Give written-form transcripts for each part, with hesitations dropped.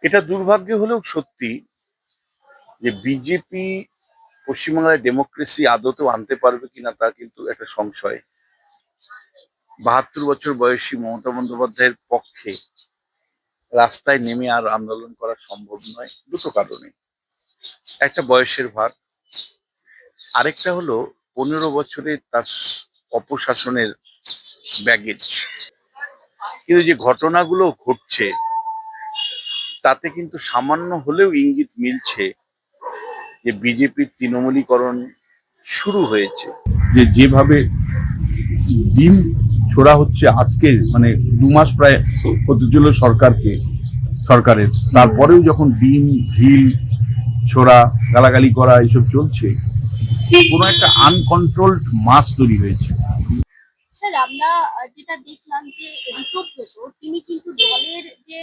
এটা দুর্ভাগ্য হলেও সত্যি যে বিজেপি পশ্চিমবাংলায় ডেমোক্রেসি আদতেও আনতে পারবে কিনা তা কিন্তু একটা সংশয়। ৭২ বছর বয়সী মমতা বন্দ্যোপাধ্যায়ের পক্ষে রাস্তায় নেমে আর আন্দোলন করা সম্ভব নয় দুটো কারণে। একটা বয়সের ভার, আরেকটা হলো ১৫ বছরে তার অপশাসনের ব্যাগেজ। কিন্তু যে ঘটনাগুলো ঘটছে তাতে কিন্তু সামান্য হলেও ইঙ্গিত মিলছে যে বিজেপির তৃণমূলীকরণ শুরু হয়েছে। যেভাবে ডিম ছোড়া হচ্ছে আজকে, মানে ২ মাস প্রায় হতে চলল সরকারের, তারপরেও যখন ডিম ঢিল ছোড়া, গালাগালি করা এইসব চলছে, কোনো একটা আনকন্ট্রোলড মাস তৈরি হয়েছে। স্যার, আমরা যেটা দেখলাম যে ঋতব্রত তিনি কিন্তু দলের যে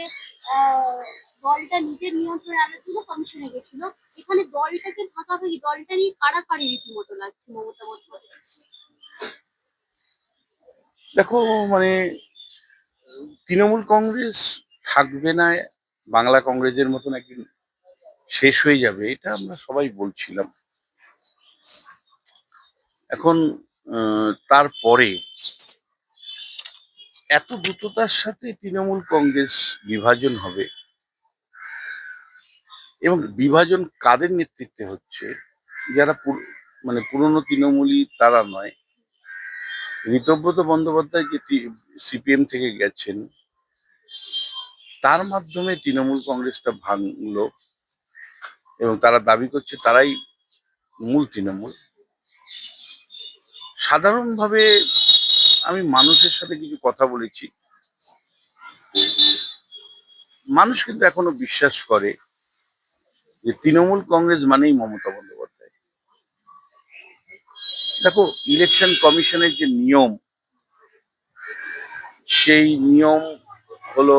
আহ, দলটা নিজের নিয়ন্ত্রণে আনার জন্য কমিশনে গেছিল। এখানে দলটাকে ভাগাভাগি, দলটা নিয়ে কাড়াকাড়ি রীতিমতো লাগছে মমতা বন্দ্যোপাধ্যায়। দেখো, মানে তৃণমূল কংগ্রেস থাকবে না, বাংলা কংগ্রেসের মতন একদিন শেষ হয়ে যাবে, এটা আমরা সবাই বলছিলাম। এখন তারপরে এত দ্রুততার সাথে তৃণমূল কংগ্রেস বিভাজন হবে, এবং বিভাজন কাদের নেতৃত্বে হচ্ছে? যারা মানে পুরনো তৃণমূলী তারা নয়। ঋতব্রত বন্দ্যোপাধ্যায় যে সিপিএম থেকে গেছেন, তার মাধ্যমে তৃণমূল কংগ্রেসটা ভাঙলো, এবং তারা দাবি করছে তারাই মূল তৃণমূল। সাধারণভাবে আমি মানুষের সাথে কিছু কথা বলেছি, মানুষ কিন্তু এখনো বিশ্বাস করে যে তৃণমূল কংগ্রেস মানেই মমতা বন্দ্যোপাধ্যায়। দেখো, ইলেকশন কমিশনের যে নিয়ম, সেই নিয়ম হলো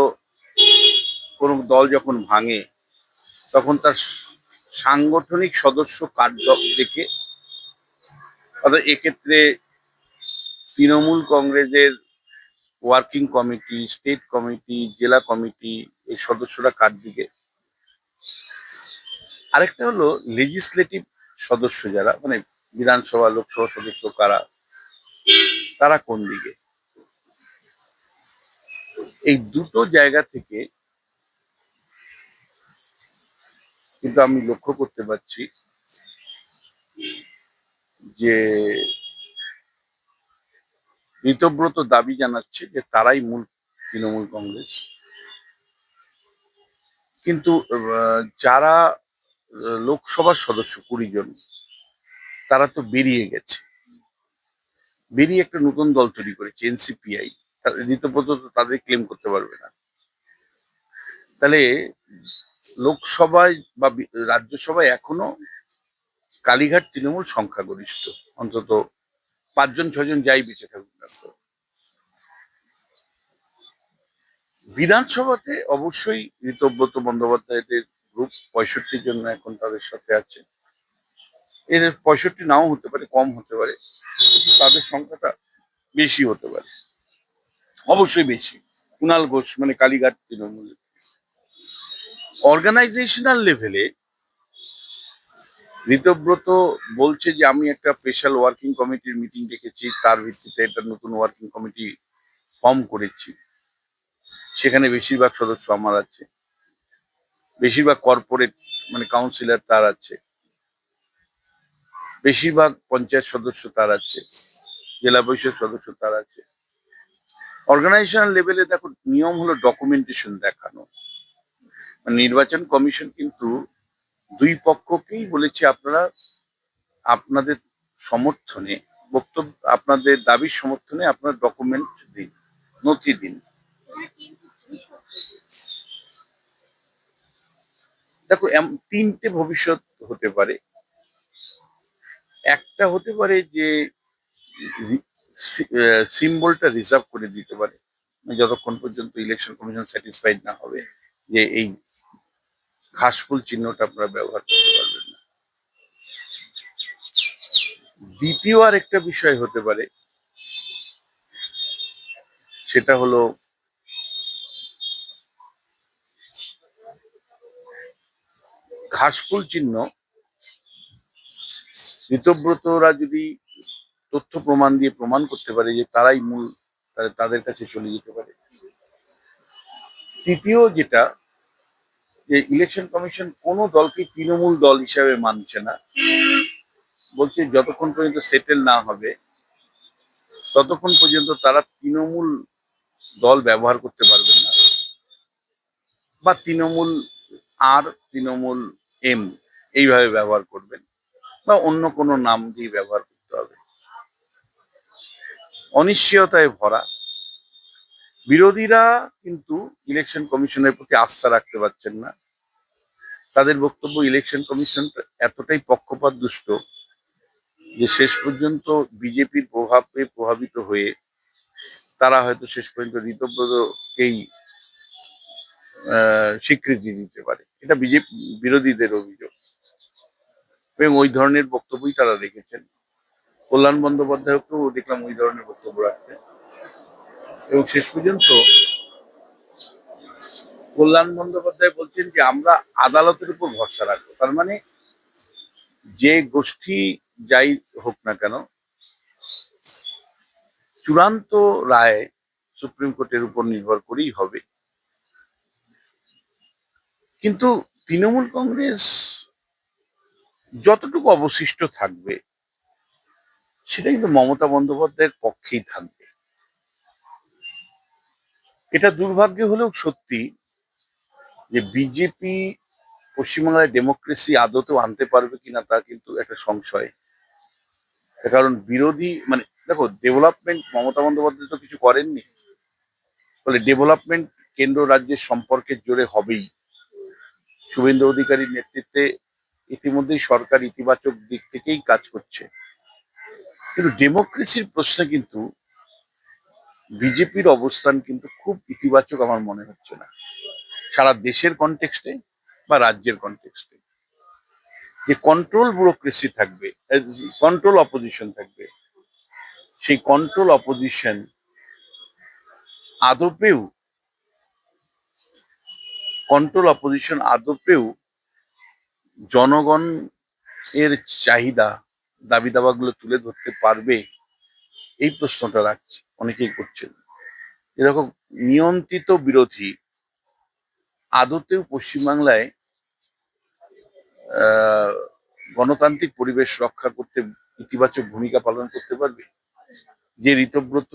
কোন দল যখন ভাঙে তখন তার সাংগঠনিক সদস্য কার্ড দেখে, অর্থাৎ এক্ষেত্রে তৃণমূল কংগ্রেসের ওয়ার্কিং কমিটি, স্টেট কমিটি, জেলা কমিটি, এই সদস্যরা কার দিকে। আরেকটা হলো লেজিসলেটিভ সদস্য, যারা মানে বিধানসভা লোকসভা সদস্য কারা, তারা কোন দিকে। এই দুটো জায়গা থেকে কিন্তু আমি লক্ষ্য করতে পারছি যে ঋতব্রত দাবি জানাচ্ছে যে তারাই মূল তৃণমূল কংগ্রেস, কিন্তু যারা লোকসভার সদস্য ২০ জন, তারা তো বেরিয়ে গেছে, বেরিয়ে একটা নতুন দল তৈরি করেছে এনসিপিআই। ঋতব্রত তো তাদের ক্লেম করতে পারবে না। তাহলে লোকসভায় বা রাজ্যসভায় এখনো কালীঘাট তৃণমূল সংখ্যাগরিষ্ঠ, অন্তত ৫ জন ৬ জন যাই বেঁচে থাকুক না তো। বিধানসভাতে অবশ্যই ঋতব্রত বন্দ্যোপাধ্যায়দের গ্রুপ ৬৫ জন এখন তাদের সাথে আছে। এর ৬৫ নাও হতে পারে, কম হতে পারে, কিন্তু তাদের সংখ্যাটা বেশি হতে পারে, অবশ্যই বেশি। কুণাল ঘোষ মানে কালীঘাট তৃণমূল। অর্গানাইজেশনাল লেভেলে ঋতব্রত বলছে যে আমি একটা স্পেশাল ওয়ার্কিং কমিটির মিটিং ডেকেছি, তার ভিত্তিতে একটা নতুন ওয়ার্কিং কমিটি ফর্ম করেছি, সেখানে বেশিরভাগ সদস্য আমার আছে, বেশিরভাগ কর্পোরেট মানে কাউন্সিলর তার আছে, বেশিরভাগ পঞ্চায়েত সদস্য তার আছে, জেলা পরিষদ সদস্য তার আছে। অর্গানাইজেশনাল লেভেলে দেখো, নিয়ম হলো ডকুমেন্টেশন দেখানো। নির্বাচন কমিশন কিন্তু দুই পক্ষকেই বলেছে আপনারা আপনাদের সমর্থনে, বক্তব্য আপনাদের দাবির সমর্থনে আপনার ডকুমেন্ট দিন, নথি দিন। দেখো, ৩টে ভবিষ্যৎ হতে পারে। একটা হতে পারে যে সিম্বলটা রিজার্ভ করে দিতে পারে, যতক্ষণ পর্যন্ত ইলেকশন কমিশন স্যাটিসফাইড না হবে যে এই ঘাসফুল চিহ্নটা আপনারা ব্যবহার করতে পারবেন না। দ্বিতীয় আর একটা বিষয় হতে পারে, সেটা হলো ঘাসফুল চিহ্ন ঋতব্রতরা যদি তথ্য প্রমাণ দিয়ে প্রমাণ করতে পারে যে তারাই মূল, তাহলে তাদের কাছে চলে যেতে পারে। তৃতীয় যেটা, যে ইলেকশন কমিশন কোনো দলকে তৃণমূল দল হিসাবে মানছে না, বলছে যতক্ষণ পর্যন্ত সেটেল না হবে ততক্ষণ পর্যন্ত তারা তৃণমূল দল ব্যবহার করতে পারবেন না, বা তৃণমূল আর তৃণমূল এম এইভাবে ব্যবহার করবেন, বা অন্য কোনো নাম দিয়ে ব্যবহার করতে হবে। অনিশ্চয়তায় ভরা। বিরোধীরা কিন্তু ইলেকশন কমিশনের প্রতি আস্থা রাখতে পারছেন না। তাদের বক্তব্য ইলেকশন কমিশন এতটাই পক্ষপাত দুষ্ট যে শেষ পর্যন্ত বিজেপির প্রভাবে প্রভাবিত হয়ে তারা হয়তো শেষ পর্যন্ত ঋতব্রতকেই স্বীকৃতি দিতে পারে। এটা বিজেপি বিরোধীদের অভিযোগ এবং ওই ধরনের বক্তব্যই তারা রেখেছেন। কল্যাণ বন্দ্যোপাধ্যায়কেও দেখলাম ওই ধরনের বক্তব্য রাখছেন এবং শেষ পর্যন্ত কল্যাণ বন্দ্যোপাধ্যায় বলছেন যে আমরা আদালতের উপর ভরসা রাখবো। তার মানে যে গোষ্ঠী যাই হোক না কেন, চূড়ান্ত রায় সুপ্রিম কোর্টের উপর নির্ভর করেই হবে। কিন্তু তৃণমূল কংগ্রেস যতটুকু অবশিষ্ট থাকবে সেটা কিন্তু মমতা বন্দ্যোপাধ্যায়ের পক্ষেই থাকবে। এটা দুর্ভাগ্য হলেও সত্যি যে বিজেপি পশ্চিমবাংলায় ডেমোক্রেসি আদতেও আনতে পারবে কিনা তা কিন্তু একটা সংশয়। তার কারণ বিরোধী মানে দেখো, ডেভেলপমেন্ট মমতা বন্দ্যোপাধ্যায় তো কিছু করেননি, ফলে ডেভেলপমেন্ট কেন্দ্র রাজ্যের সম্পর্কের জোরে হবেই। শুভেন্দু অধিকারীর নেতৃত্বে ইতিমধ্যেই সরকার ইতিবাচক দিক থেকেই কাজ করছে, কিন্তু ডেমোক্রেসির প্রশ্নে কিন্তু বিজেপির অবস্থান কিন্তু খুব ইতিবাচক আমার মনে হচ্ছে না, সারা দেশের কনটেক্সটে বা রাজ্যের কনটেক্সটে। যে কন্ট্রোল ব্যুরোক্রেসি থাকবে, কন্ট্রোল অপোজিশন থাকবে, সেই কন্ট্রোল অপোজিশন আদপেও জনগণ এর চাহিদা দাবি দাবাগুলো তুলে ধরতে পারবে, এই প্রশ্নটা রাখছে, অনেকেই করছেন। এরকম নিয়ন্ত্রিত বিরোধী আদতেও পশ্চিমবাংলায় আহ গণতান্ত্রিক পরিবেশ রক্ষা করতে ইতিবাচক ভূমিকা পালন করতে পারবে? যে ঋতব্রত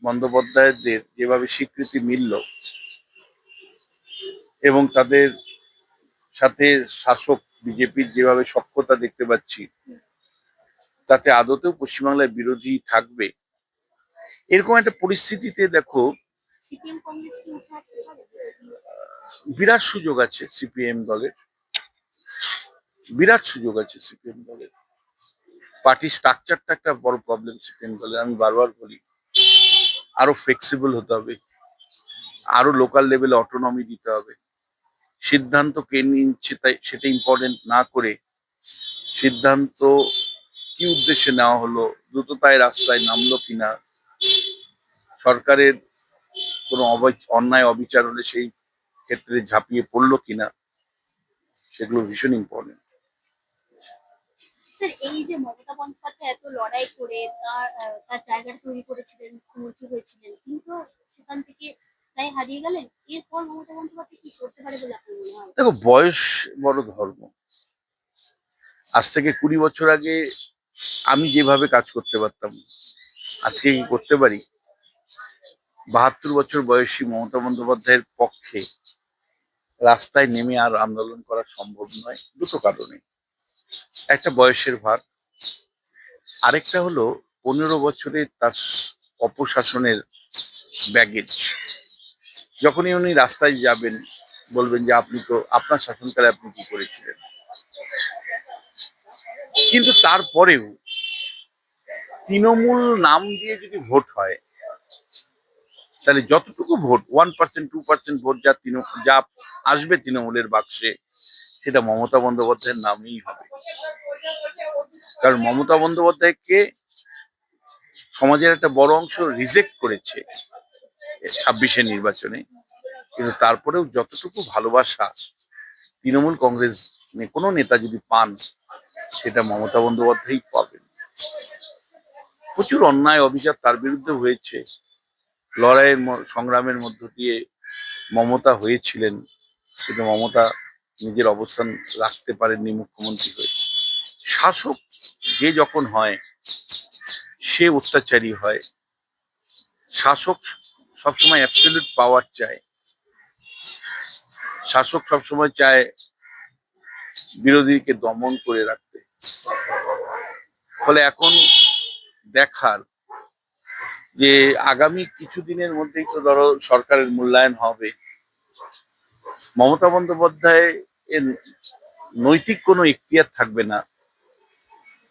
বন্দ্যোপাধ্যায়দের যেভাবে স্বীকৃতি মিলল এবং তাদের সাথে শাসক বিজেপির যেভাবে সখ্যতা দেখতে পাচ্ছি, তাতে আদতেও পশ্চিমবাংলায় বিরোধী থাকবে? এরকম একটা পরিস্থিতিতে দেখো, সিপিএম কংগ্রেস কি উঠে আসতে পারে? বিরাট সুযোগ আছে সিপিএম দলের, বিরাট সুযোগ আছে সিপিএম দলের। পার্টি স্ট্রাকচারটা একটা বড় প্রবলেম সিপিএম দলের। আমি বারবার বলি আরো ফ্লেক্সিবল হতে হবে, আরো লোকাল লেভেলে অটোনমি দিতে হবে। সিদ্ধান্ত কে নিচ্ছে তাই সেটা ইম্পর্টেন্ট না করে সিদ্ধান্ত কি উদ্দেশ্যে নেওয়া হলো, দ্রুততায় রাস্তায় নামলো কিনা, সরকারের কোনো অন্যায় অবিচার হলে সেই ক্ষেত্রে ঝাঁপিয়ে পড়লো কিনা, সেগুলো ভীষণ ইম্পর্টেন্ট। স্যার, এই যে মমতা বন্দ্যোপাধ্যায় এত লড়াই করে তার জায়গাটা তৈরি করেছিলেন, মুখ্যমন্ত্রী হয়েছিলেন, কিন্তু সেখান থেকে প্রায় হারিয়ে গেলেন। এরপর মমতা বন্দ্যোপাধ্যায় কি করতে পারে বলে আপনার মনে হয়? দেখো, বয়স বড় ধর্ম। আজ থেকে 20 বছর আগে আমি যেভাবে কাজ করতে পারতাম আজকে কি করতে পারি? 72 বছর বয়সী মমতা বন্দ্যোপাধ্যায়ের পক্ষে রাস্তায় নেমে আর আন্দোলন করা সম্ভব নয়, দুটো কারণে। একটা বয়সের ভার, আরেকটা হলো 15 বছরে তার অপশাসনের ব্যাগেজ। যখনই উনি রাস্তায় যাবেন বলবেন যে আপনি তো আপনার শাসনকালে আপনি কি করেছিলেন। কিন্তু তারপরেও তৃণমূল নাম দিয়ে যদি ভোট হয়, তাহলে যতটুকু ভোট 1% 2% ভোট যা আসবে তৃণমূলের বাক্সে, সেটা মমতা বন্দ্যোপাধ্যায়ের নামেই হবে। কারণ মমতা বন্দ্যোপাধ্যায়কে সমাজের একটা বড় অংশ রিজেক্ট করেছে 26-এর নির্বাচনে, কিন্তু তারপরেও যতটুকু ভালোবাসা তৃণমূল কংগ্রেস কোনো নেতা যদি পান, সেটা মমতা বন্দ্যোপাধ্যায়ই পাবেন। প্রচুর অন্যায় অবিচার তার বিরুদ্ধে হয়েছে। লড়াইয়ের সংগ্রামের মধ্য দিয়ে মমতা হয়েছিলেন, কিন্তু মমতা নিজের অবস্থান রাখতে পারেননি মুখ্যমন্ত্রী হয়ে। শাসক যে যখন হয় সে অত্যাচারী হয়। শাসক সবসময় অ্যাবসলিউট পাওয়ার চায়। শাসক সবসময় চায় বিরোধীকে দমন করে রাখতে। ফলে এখন দেখার যে আগামী কিছুদিনের মধ্যেই তো ধরো সরকারের মূল্যায়ন হবে, মমতা বন্দ্যোপাধ্যায় এর নৈতিক কোনো এখতিয়ার থাকবে না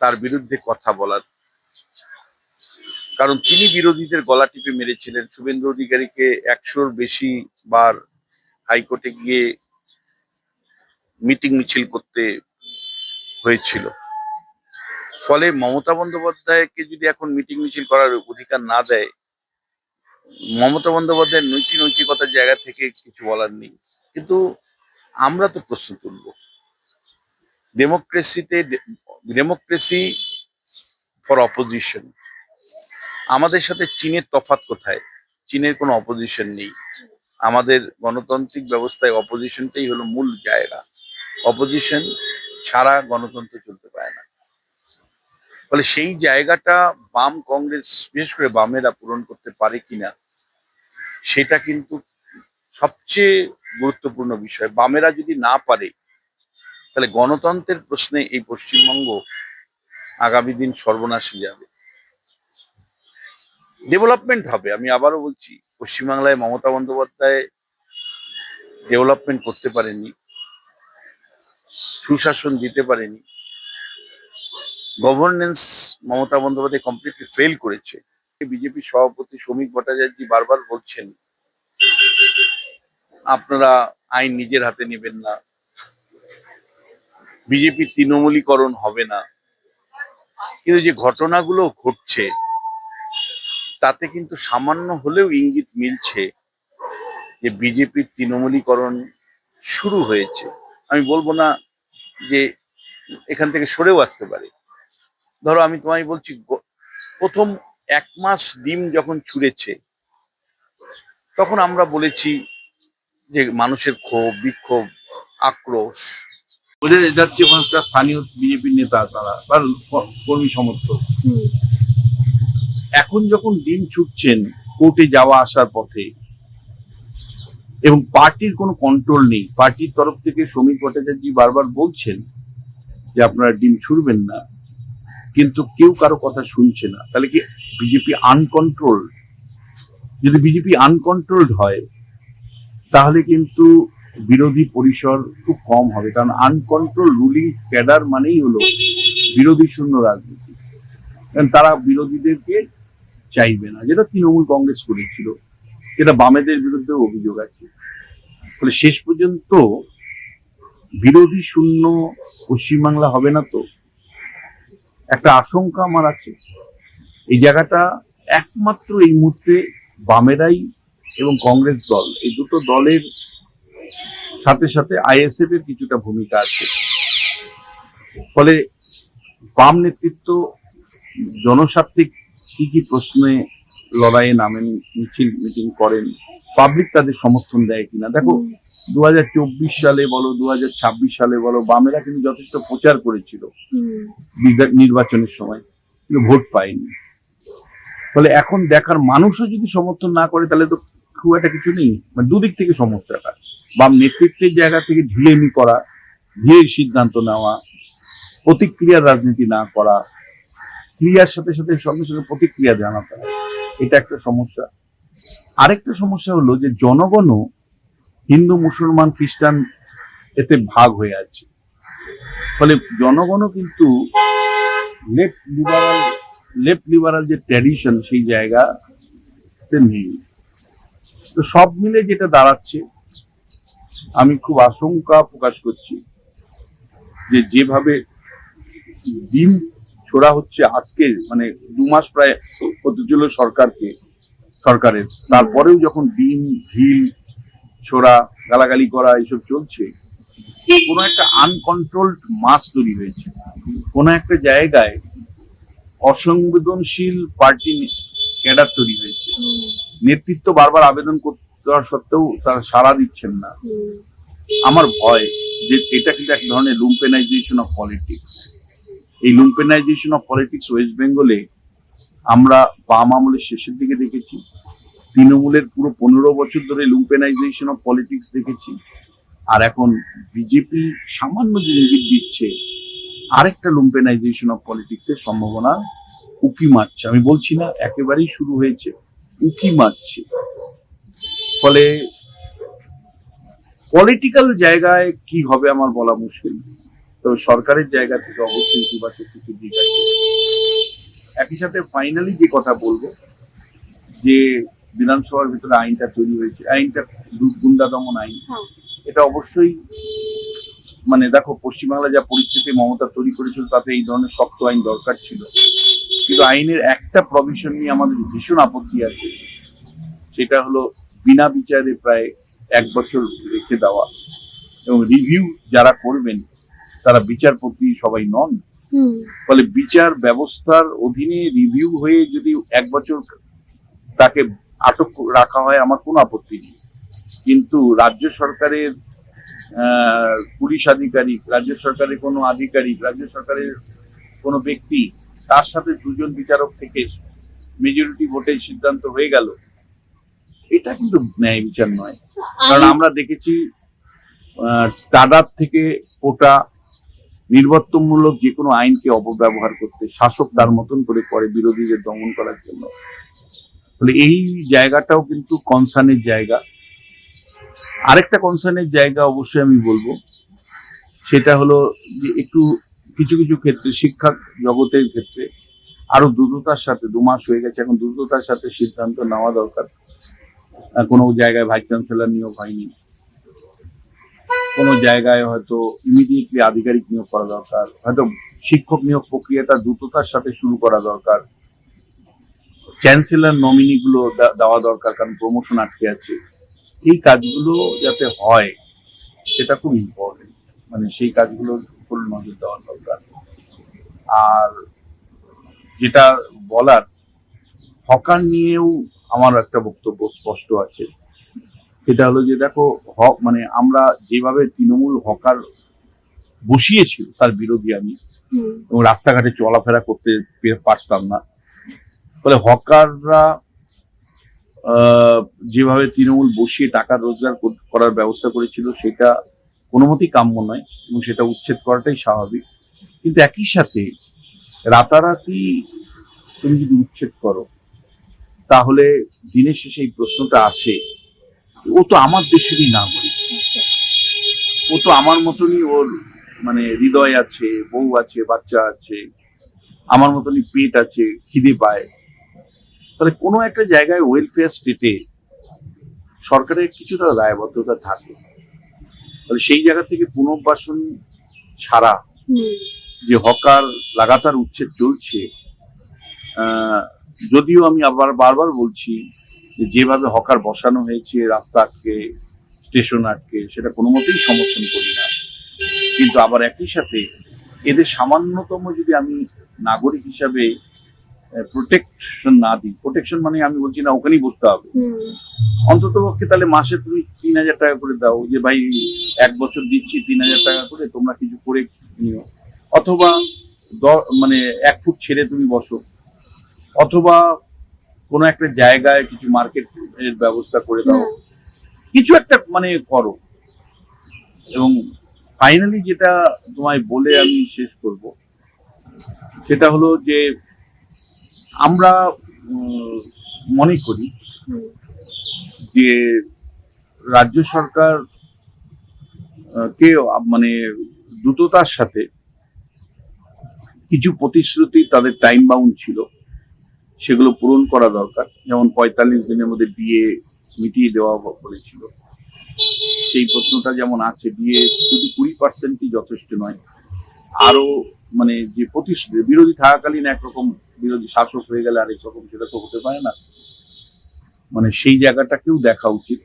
তার বিরুদ্ধে কথা বলার। কারণ তিনি বিরোধীদের গলা টিপে মেরেছিলেন। শুভেন্দু অধিকারীকে 100-র বেশি বার হাইকোর্টে গিয়ে মিটিং মিছিল করতে হয়েছিল। ফলে মমতা বন্দ্যোপাধ্যায়কে যদি এখন মিটিং মিছিল করার অধিকার না দেয়, মমতা বন্দ্যোপাধ্যায়ের নৈতিকতার জায়গা থেকে কিছু বলার নেই। কিন্তু আমরা তো প্রশ্ন তুলব, ডেমোক্রেসি ফর অপোজিশন। আমাদের সাথে চীনের তফাৎ কোথায়? চীনের কোনো অপোজিশন নেই। আমাদের গণতান্ত্রিক ব্যবস্থায় অপোজিশনটাই হলো মূল জায়গা। অপোজিশন ছাড়া গণতন্ত্র চলতে পারে না। ফলে সেই জায়গাটা বাম কংগ্রেস, বিশেষ করে বামেরা পূরণ করতে পারে কিনা, সেটা কিন্তু সবচেয়ে গুরুত্বপূর্ণ বিষয়। বামেরা যদি না পারে, তাহলে গণতন্ত্রের প্রশ্নে এই পশ্চিমবঙ্গ আগামী দিন সর্বনাশী যাবে। ডেভেলপমেন্ট হবে, আমি আবারও বলছি, পশ্চিমবাংলায় মমতা বন্দ্যোপাধ্যায় ডেভেলপমেন্ট করতে পারেনি, সুশাসন দিতে পারেনি, governance Mamata Bandyopadhyay completely fail করেছে। বিজেপি সভাপতি শ্রমিক ভট্টাচার্য বারবার বলছেন আপনারা আইন নিজের হাতে নেবেন না, বিজেপির তৃণমূলীকরণ হবে না। কিন্তু যে ঘটনাগুলো ঘটছে তাতে কিন্তু সামান্য হলেও ইঙ্গিত মিলছে যে বিজেপির তৃণমূলীকরণ শুরু হয়েছে। আমি বলবো না যে এখান থেকে সরেও আসতে পারে। ধরো আমি তোমায় বলছি, প্রথম 1 মাস ডিম যখন ছুঁড়েছে, তখন আমরা বলেছি যে মানুষের ক্ষোভ, বিক্ষোভ, আক্রোশ বোঝা যাচ্ছে। মানুষটা স্থানীয় বিজেপির নেতা, তারা বা কর্মী সমর্থক। এখন যখন ডিম ছুটছেন কোর্টে যাওয়া আসার পথে, এবং পার্টির কোনো কন্ট্রোল নেই, পার্টির তরফ থেকে শ্রমিক ভট্টাচার্য বারবার বলছেন যে আপনারা ডিম ছুড়বেন না, কিন্তু কেউ কারো কথা শুনছে না। তাহলে কি বিজেপি আনকন্ট্রোলড? যদি বিজেপি আনকন্ট্রোলড হয়, তাহলে কিন্তু বিরোধী পরিসর খুব কম হবে। কারণ আনকন্ট্রোল রুলিং ক্যাডার মানেই হলো বিরোধী শূন্য রাজনীতি। কারণ তারা বিরোধীদেরকে চাইবে না, যেটা তৃণমূল কংগ্রেস করেছিল, যেটা বামেদের বিরুদ্ধে অভিযোগ আছে। ফলে শেষ পর্যন্ত বিরোধী শূন্য পশ্চিমবাংলা হবে না। তো একটা আশঙ্কা আমার আছে, এই জায়গাটা একমাত্র এই মুহূর্তে বামেরাই এবং কংগ্রেস দল, এই দুটো দলের সাথে সাথে আইএসএফ এর কিছুটা ভূমিকা আছে। ফলে বাম নেতৃত্ব জনস্বার্থে কি কি প্রশ্নে লড়াইয়ে নামেন, মিছিল মিটিং করেন, পাবলিক তাদের সমর্থন দেয় কিনা। দেখো 2024 সালে বলো, 2026 সালে বলো, বামেরা কিন্তু যথেষ্ট প্রচার করেছিল নির্বাচনের সময়, কিন্তু ভোট পায়নি। ফলে এখন দেখার, মানুষও যদি সমর্থন না করে তাহলে তো খুব একটা কিছু নেই। মানে দুদিক থেকে সমস্যাটা, বাম নেতৃত্বের জায়গা থেকে ঢিলেমি করা, ধীরে সিদ্ধান্ত নেওয়া, প্রতিক্রিয়ার রাজনীতি না করা, ক্রিয়ার সাথে সাথে সঙ্গে সঙ্গে প্রতিক্রিয়া জানাতে হয়, এটা একটা সমস্যা। আরেকটা সমস্যা হলো যে জনগণও হিন্দু, মুসলমান, খ্রিস্টান এতে ভাগ হয়ে আছে। ফলে জনগণও কিন্তু লেফট লিবারাল যে ট্র্যাডিশন, সেই জায়গাতে নেই। তো সব মিলে যেটা দাঁড়াচ্ছে, আমি খুব আশঙ্কা প্রকাশ করছি যে যেভাবে ডিম ছোড়া হচ্ছে আজকে, মানে 2 মাস প্রায় হতে চলল সরকারের, তারপরেও যখন ডিম, ঢিল ছোড়া, গালাগালি করা এইসব চলছে, কোনো একটা আনকন্ট্রোলড মাস তৈরি হয়েছে, কোনো একটা জায়গায় অসংবেদনশীল পার্টি ক্যাডার তৈরি হয়েছে। নেতৃত্ব বারবার আবেদন করতে সত্ত্বেও তারা সাড়া দিচ্ছেন না। আমার ভয় যে এটা কিন্তু এক ধরনের লুম্পেনাইজেশন অফ পলিটিক্স। এই লুম্পেনাইজেশন অফ পলিটিক্স ওয়েস্ট বেঙ্গলে আমরা বাম আমলের শেষের দিকে দেখেছি, তৃণমূলের পুরো 15 বছর ধরে লুম্পেনাইজেশন অফ পলিটিক্স দেখেছি, আর এখন বিজেপি সামান্য যে ইঙ্গিত দিচ্ছে আরেকটা লুম্পেনাইজেশন অফ পলিটিক্স এর সম্ভাবনা উকি মারছে। আমি বলছি না একেবারেই শুরু হয়েছে, উকি মারছে। ফলে পলিটিক্যাল জায়গায় কি হবে আমার বলা মুশকিল, তবে সরকারের জায়গা থেকে অবশ্যই ইতিবাচক কিছু দিক আছে। একই সাথে ফাইনালি যে কথা বলবো, যে বিধানসভার ভিতরে আইনটা তৈরি হয়েছে, আইনটা গুন্ডা দমন আইন, এটা অবশ্যই মানে দেখো পশ্চিমবাংলা যা পরিস্থিতি মমতা তৈরি করেছিল তাতে এই ধরনের শক্ত আইন দরকার ছিল, কিন্তু আইনের একটা প্রভিশন নিয়ে আমাদের ভীষণ আপত্তি আছে, সেটা হলো বিনা বিচারে প্রায় 1 বছর রেখে দেওয়া, এবং রিভিউ যারা করবেন তারা বিচারপতি সবাই নন। ফলে বিচার ব্যবস্থার অধীনে রিভিউ হয়ে যদি 1 বছর তাকে আটক রাখা হয় আমার কোনো আপত্তি নেই, কিন্তু রাজ্য সরকারের পুলিশ আধিকারিক, রাজ্য সরকারের কোনো আধিকারিক, রাজ্য সরকারের কোনো ব্যক্তি, তার সাথে 2 জন বিচারক থেকে মেজরিটি ভোটে সিদ্ধান্ত হয়ে গেল, এটা কিন্তু ন্যায় বিচার নয়। কারণ আমরা দেখেছি টাডার থেকে কোটা নির্বাচনমূলক যে কোনো আইনকে অপব্যবহার করতে শাসক তার মতন করে করে বিরোধীদের দমন করার জন্য। ফলে এই জায়গাটাও কিন্তু কনসার্নের জায়গা। আরেকটা কনসার্নের জায়গা অবশ্যই আমি বলবো, সেটা হলো যে একটু কিছু কিছু ক্ষেত্রে শিক্ষা জগতের ক্ষেত্রে আরো দ্রুততার সাথে, 2 মাস হয়ে গেছে, এখন দ্রুততার সাথে সিদ্ধান্ত নেওয়া দরকার। কোনো জায়গায় ভাইস চ্যান্সেলর নিয়োগ হয়নি, কোনো জায়গায় হয়তো ইমিডিয়েটলি আধিকারিক নিয়োগ করা দরকার, হয়তো শিক্ষক নিয়োগ প্রক্রিয়াটা দ্রুততার সাথে শুরু করা দরকার, চ্যান্সেলর নমিনি গুলো দেওয়া দরকার, কারণ প্রমোশন আটকে আছে। এই কাজগুলো যাতে হয় সেটা খুব ইম্পর্টেন্ট, মানে সেই কাজগুলোর উপর নজর দেওয়া দরকার। আর যেটা বলার, হকার নিয়েও আমার একটা বক্তব্য স্পষ্ট আছে, সেটা হলো যে দেখো মানে আমরা যেভাবে তৃণমূল হকার বসিয়েছিল তার বিরোধী আমি, এবং রাস্তাঘাটে চলাফেরা করতে পারতাম না। ফলে হকাররা যেভাবে তৃণমূল বসিয়ে টাকা রোজগার করার ব্যবস্থা করেছিল সেটা কোনো মতেই কাম্য নয়, এবং সেটা উচ্ছেদ করাটাই স্বাভাবিক। কিন্তু একই সাথে রাতারাতি তুমি যদি উচ্ছেদ করো, তাহলে দিনের শেষে এই প্রশ্নটা আসে, ও তো আমার দেশেরই নাগরিক, ও তো আমার মতনই, ওর মানে হৃদয় আছে, বউ আছে, বাচ্চা আছে, আমার মতনই পেট আছে, খিদে পায়। তাহলে কোনো একটা জায়গায় ওয়েলফেয়ার স্টেটে সরকারের কিছুটা দায়বদ্ধতা থাকে। তাহলে সেই জায়গা থেকে পুনর্বাসন ছাড়া যে হকার লাগাতার উচ্ছেদ চলছে, যদিও আমি আবার বারবার বলছি যে যেভাবে হকার বসানো হয়েছে, রাস্তা আটকে, স্টেশন আটকে, সেটা কোনো মতেই সমর্থন করি না। কিন্তু আবার একই সাথে এদের সামান্যতম যদি আমি নাগরিক হিসাবে প্রোটেকশন না দিই, প্রোটেকশন মানে আমি বলছি না ওখানেই বসতে হবে, অন্তত পক্ষে তাহলে মাসে তুমি 3,000 টাকা করে দাও, যে ভাই 1 বছর দিচ্ছি 3,000 টাকা করে, তোমরা কিছু করে নিও, অথবা মানে 1 ফুট ছেড়ে তুমি বসো, অথবা কোনো একটা জায়গায় কিছু মার্কেট এর ব্যবস্থা করে দাও, কিছু একটা মানে করো। এবং ফাইনালি যেটা তোমায় বলে আমি শেষ করব, সেটা হলো যে আমরা মনে করি যে রাজ্য সরকার কে মানে দ্রুততার সাথে কিছু প্রতিশ্রুতি তাদের টাইম বাউন্ড ছিল, সেগুলো পূরণ করা দরকার। যেমন 45 দিনের মধ্যে ডিএ মিটিয়ে দেওয়া বলেছিল, সেই প্রশ্নটা যেমন আছে। ডিএ শুধু 20% যথেষ্ট নয়, আরো মানে যে প্রতিশ্রুতি, বিরোধী থাকাকালীন একরকম, বিরোধী শাসক হয়ে গেলে আরেক রকম, সেটা তো হতে পারে না। মানে সেই জায়গাটাকেও দেখা উচিত।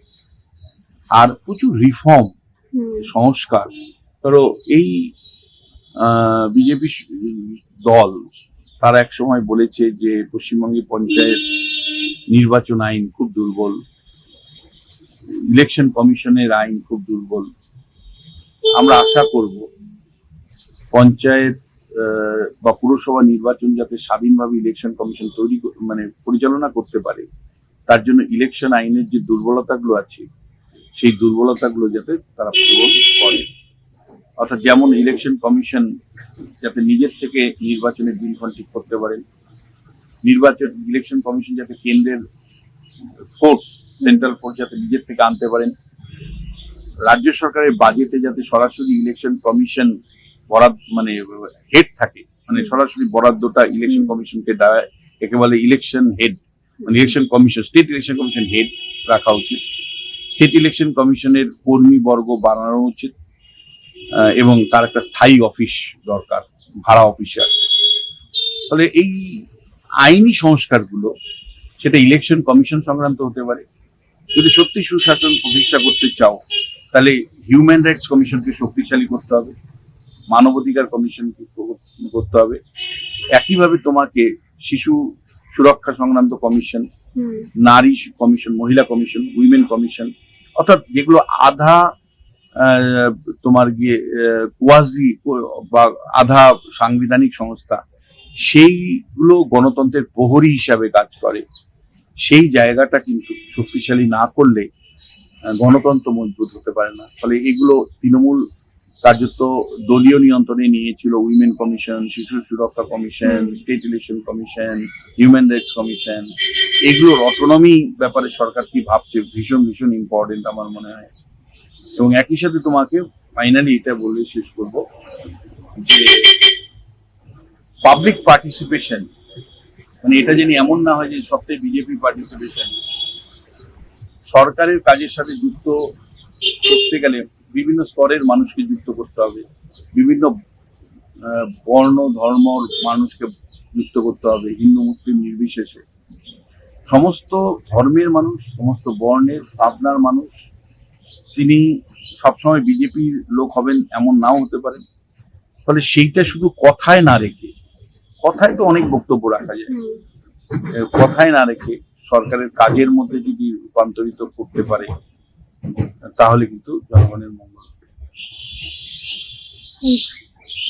আর প্রচুর রিফর্ম, সংস্কার, ধরো এই বিজেপি দল তারা এক সময় বলেছে যে পশ্চিমবঙ্গে পঞ্চায়েত নির্বাচন আইন খুব দুর্বল, ইলেকশন কমিশনের আইন খুব দুর্বল। আমরা আশা করব পঞ্চায়েত বা পুরসভা নির্বাচন যাতে স্বাধীনভাবে ইলেকশন কমিশন মানে পরিচালনা করতে পারে, তার জন্য ইলেকশন আইনের যে দুর্বলতাগুলো আছে সেই দুর্বলতাগুলো যাতে তারা পূরণ করে। অর্থাৎ যেমন ইলেকশন কমিশন যাতে নিজের থেকে নির্বাচনের দিনক্ষণ ঠিক করতে পারেন, ইলেকশন কমিশন যাতে কেন্দ্রের ফোর্স, সেন্ট্রাল ফোর্স যাতে নিজের থেকে আনতে পারেন, রাজ্য সরকারের বাজেটে যাতে সরাসরি ইলেকশন কমিশন বরাদ্দ মানে হেড থাকে, মানে সরাসরি বরাদ্দটা ইলেকশন কমিশনকে দেওয়া, একে বলে ইলেকশন হেড, মানে election commission, state election commission head রাখা উচিত। স্টেট ইলেকশন কমিশনের কর্মী বর্গ বাড়ানো উচিত এবং তার একটা স্থায়ী অফিস দরকার, ভাড়া অফিসার। ফলে এই আইনি সংস্কারগুলো সেটা ইলেকশন কমিশন সংক্রান্ত হতে পারে। যদি সত্যি সুশাসন প্রতিষ্ঠা করতে চাও তাহলে হিউম্যান রাইটস কমিশনকে শক্তিশালী করতে হবে, মানবাধিকার কমিশনকে করতে হবে। একইভাবে তোমাকে শিশু সুরক্ষা সংক্রান্ত কমিশন, নারী কমিশন, মহিলা কমিশন, উইমেন কমিশন, অর্থাৎ যেগুলো আধা তোমার গিয়ে কোয়াজি বা আধা সাংবিধানিক সংস্থা, সেইগুলো গণতন্ত্রের প্রহরী হিসাবে কাজ করে। সেই জায়গাটা কিন্তু শক্তিশালী না করলে গণতন্ত্র মজবুত হতে পারে না। ফলে এগুলো তৃণমূল কার্যত দলীয় নিয়ন্ত্রণে নিয়েছিল। উইমেন কমিশন, শিশু সুরক্ষা commission, state election commission, human rights commission, এগুলোর অটোনমি ব্যাপারে সরকার কি ভাবছে ভীষণ ভীষণ ইম্পর্টেন্ট আমার মনে হয়। এবং একই সাথে তোমাকে ফাইনালি এটা বলে শেষ করব যে পাবলিক পার্টিসিপেশন, মানে এটা যেন এমন না হয় যে সবটাই বিজেপি পার্টিসিপেশন। সরকারের কাজের সাথে যুক্ত করতে গেলে বিভিন্ন স্তরের মানুষকে যুক্ত করতে হবে, বিভিন্ন বর্ণ ধর্ম মানুষকে যুক্ত করতে হবে, হিন্দু মুসলিম নির্বিশেষে। সমস্ত ধর্মের মানুষ, সমস্ত বর্ণের ভাবনার মানুষ, তিনি সবসময় বিজেপির লোক হবেন এমন নাও হতে পারেন। ফলে সেইটা শুধু কথায় না রেখে, কথায় তো অনেক বক্তব্য রাখা যায়, কথায় না রেখে সরকারের কাজের মধ্যে যদি রূপান্তরিত করতে পারে তাহলে কিন্তু জনগণের মঙ্গল হবে।